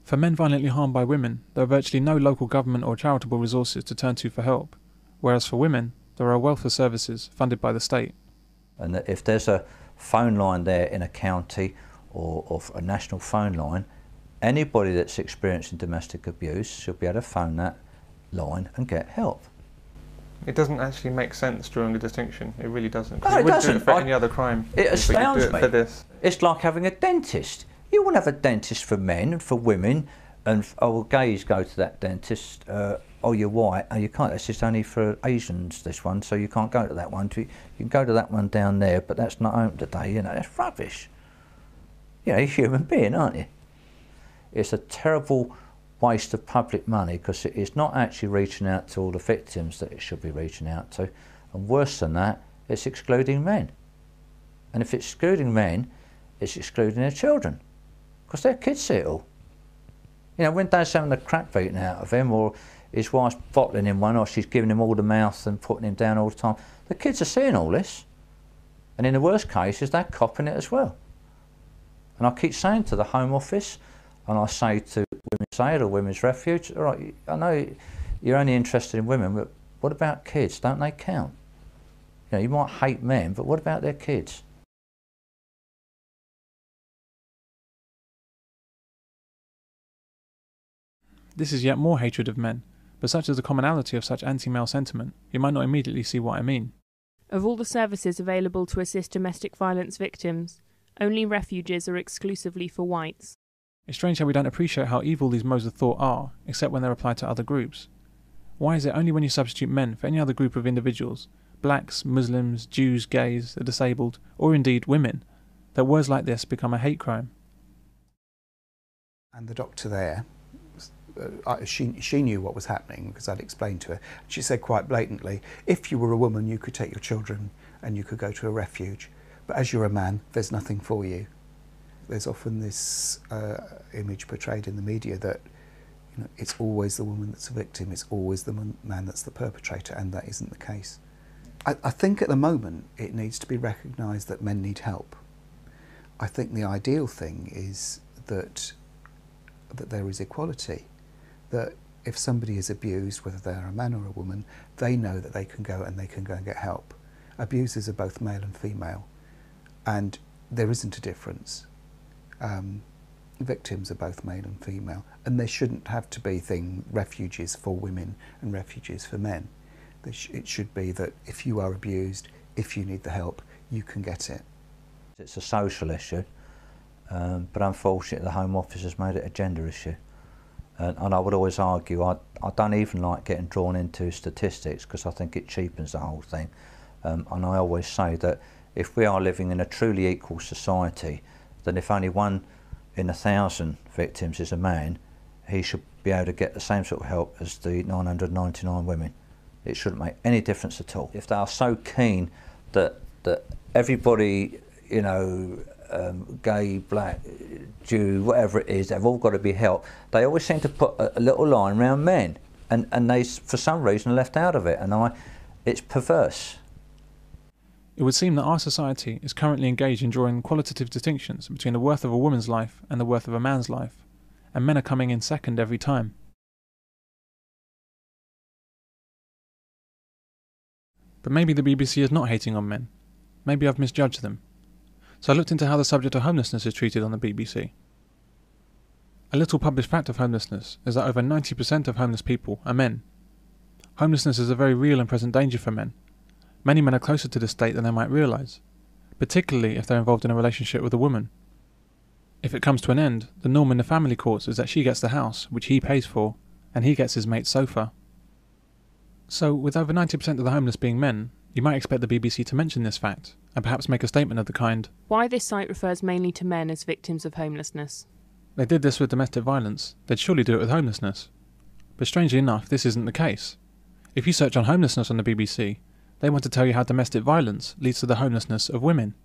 For men violently harmed by women, there are virtually no local government or charitable resources to turn to for help, whereas for women, there are welfare services funded by the state. And that if there's a phone line there in a county or a national phone line, anybody that's experiencing domestic abuse should be able to phone that line and get help. It doesn't actually make sense drawing a distinction. It really doesn't. No, it doesn't. Do it for any other crime. It astounds do it me. for this. It's like having a dentist. You wouldn't have a dentist for men and for women, and well, gays go to that dentist. Oh, you're white. Oh, you can't. It's just only for Asians. This one, so you can't go to that one. You can go to that one down there, but that's not open today. You know, that's rubbish. You know, you're a human being, aren't you? It's a terrible waste of public money because it is not actually reaching out to all the victims that it should be reaching out to, and worse than that, it's excluding men. And if it's excluding men, it's excluding their children because their kids see it all. You know, when Dad's having the crap beaten out of him, or his wife's bottling him one, or she's giving him all the mouth and putting him down all the time, the kids are seeing all this, and in the worst cases, they're copping it as well. And I keep saying to the Home Office, and I say to Women's Aid or Women's Refuge, all right, I know you're only interested in women, but what about kids? Don't they count? You know, you might hate men, but what about their kids? This is yet more hatred of men, but such is the commonality of such anti-male sentiment, you might not immediately see what I mean. Of all the services available to assist domestic violence victims, only refuges are exclusively for whites. It's strange how we don't appreciate how evil these modes of thought are, except when they're applied to other groups. Why is it only when you substitute men for any other group of individuals, blacks, Muslims, Jews, gays, the disabled, or indeed women, that words like this become a hate crime? And the doctor there, she knew what was happening because I'd explained to her. She said quite blatantly, if you were a woman, you could take your children and you could go to a refuge. But as you're a man, there's nothing for you. There's often this image portrayed in the media that, you know, it's always the woman that's a victim, it's always the man that's the perpetrator, and that isn't the case. I think at the moment it needs to be recognised that men need help. I think the ideal thing is that there is equality, that if somebody is abused, whether they're a man or a woman, they know that they can go and get help. Abusers are both male and female, and there isn't a difference. Victims are both male and female, and there shouldn't have to be refuges for women and refuges for men. It should be that if you are abused, if you need the help, you can get it. It's a social issue, but unfortunately the Home Office has made it a gender issue. And I would always argue, I don't even like getting drawn into statistics because I think it cheapens the whole thing. And I always say that if we are living in a truly equal society, then if only 1 in 1,000 victims is a man, he should be able to get the same sort of help as the 999 women. It shouldn't make any difference at all. If they are so keen that everybody, you know, gay, black, Jew, whatever it is, they've all got to be helped, they always seem to put a little line around men, and they, for some reason, are left out of it, and it's perverse. It would seem that our society is currently engaged in drawing qualitative distinctions between the worth of a woman's life and the worth of a man's life, and men are coming in second every time. But maybe the BBC is not hating on men. Maybe I've misjudged them. So I looked into how the subject of homelessness is treated on the BBC. A little published fact of homelessness is that over 90% of homeless people are men. Homelessness is a very real and present danger for men. Many men are closer to this state than they might realise, particularly if they're involved in a relationship with a woman. If it comes to an end, the norm in the family courts is that she gets the house, which he pays for, and he gets his mate's sofa. So, with over 90% of the homeless being men, you might expect the BBC to mention this fact, and perhaps make a statement of the kind, Why this site refers mainly to men as victims of homelessness. They did this with domestic violence, they'd surely do it with homelessness. But strangely enough, this isn't the case. If you search on homelessness on the BBC, they want to tell you how domestic violence leads to the homelessness of women.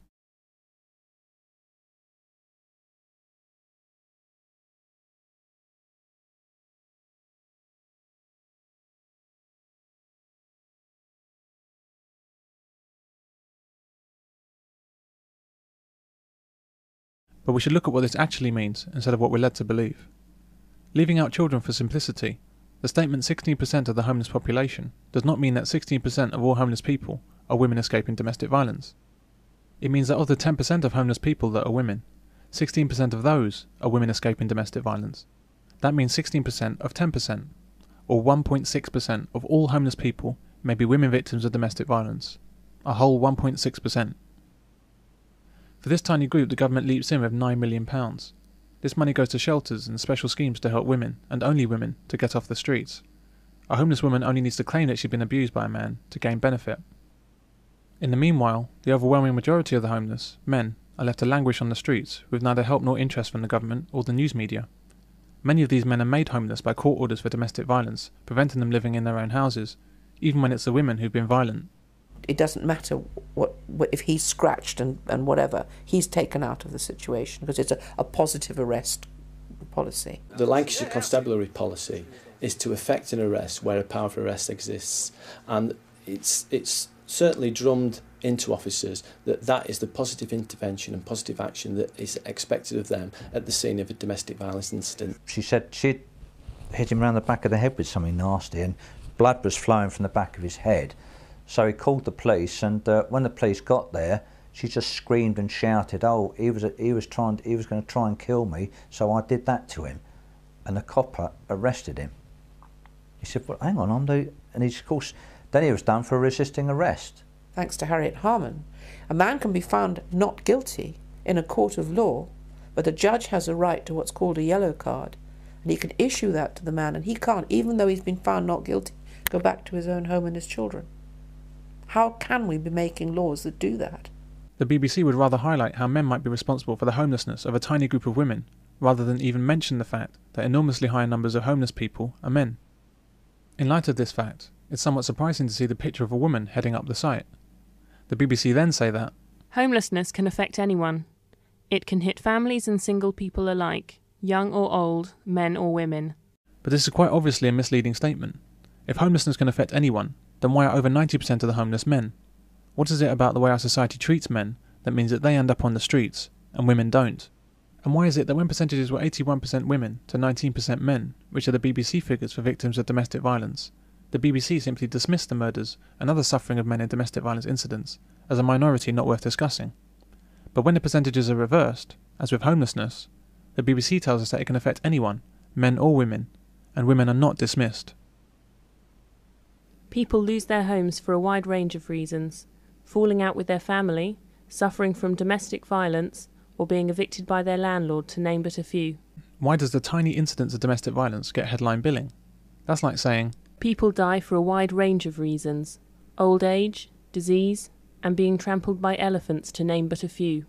But we should look at what this actually means instead of what we're led to believe. Leaving out children for simplicity, the statement 16% of the homeless population does not mean that 16% of all homeless people are women escaping domestic violence. It means that of the 10% of homeless people that are women, 16% of those are women escaping domestic violence. That means 16% of 10%, or 1.6% of all homeless people may be women victims of domestic violence. A whole 1.6%. For this tiny group, the government leaps in with £9 million. This money goes to shelters and special schemes to help women, and only women, to get off the streets. A homeless woman only needs to claim that she's been abused by a man to gain benefit. In the meanwhile, the overwhelming majority of the homeless, men, are left to languish on the streets with neither help nor interest from the government or the news media. Many of these men are made homeless by court orders for domestic violence, preventing them living in their own houses, even when it's the women who've been violent. It doesn't matter what if he's scratched and whatever, he's taken out of the situation because it's a positive arrest policy. The Lancashire Constabulary policy is to effect an arrest where a power of arrest exists, and it's certainly drummed into officers that is the positive intervention and positive action that is expected of them at the scene of a domestic violence incident. She said she'd hit him around the back of the head with something nasty and blood was flowing from the back of his head. So he called the police, and when the police got there, she just screamed and shouted, "Oh, he was going to try and kill me, so I did that to him." And the copper arrested him. He said, "Well, hang on, and he's, of course, then he was done for resisting arrest." Thanks to Harriet Harman, a man can be found not guilty in a court of law, but the judge has a right to what's called a yellow card, and he can issue that to the man, and he can't, even though he's been found not guilty, go back to his own home and his children. How can we be making laws that do that? The BBC would rather highlight how men might be responsible for the homelessness of a tiny group of women, rather than even mention the fact that enormously higher numbers of homeless people are men. In light of this fact, it's somewhat surprising to see the picture of a woman heading up the site. The BBC then say that homelessness can affect anyone. It can hit families and single people alike, young or old, men or women. But this is quite obviously a misleading statement. If homelessness can affect anyone, then why are over 90% of the homeless men? What is it about the way our society treats men that means that they end up on the streets and women don't? And why is it that when percentages were 81% women to 19% men, which are the BBC figures for victims of domestic violence, the BBC simply dismissed the murders and other suffering of men in domestic violence incidents as a minority not worth discussing? But when the percentages are reversed, as with homelessness, the BBC tells us that it can affect anyone, men or women, and women are not dismissed. People lose their homes for a wide range of reasons: falling out with their family, suffering from domestic violence, or being evicted by their landlord, to name but a few. Why does the tiny incidence of domestic violence get headline billing? That's like saying, people die for a wide range of reasons: old age, disease, and being trampled by elephants, to name but a few.